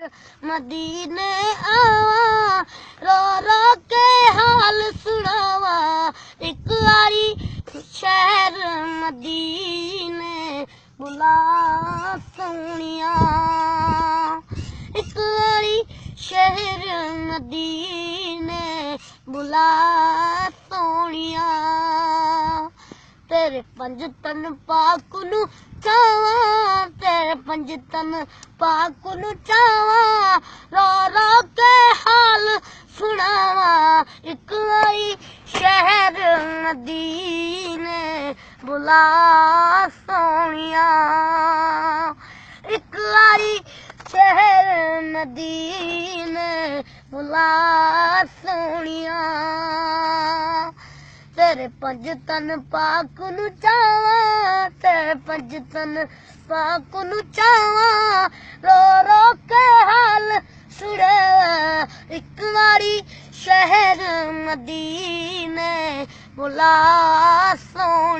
मदीने आवा रो रो के हाल सुनावा एक बारी शहर मदीने बुला सोनिया एक बारी शहर मदीने बुला सोनिया तेरे पंज तन पाक नू चावा तेरे पंज तन पाक नू चावा रो रो के हाल सुनावा एक बारी शहर मदीने बुला सोनिया एक बारी शहर मदीने बुला सोनिया तेरे पंज तन पाक नू चावा तेरे पंज तन पाक नू चावा रो रो के हाल सुने एक बारी शहर मदीने बुला सो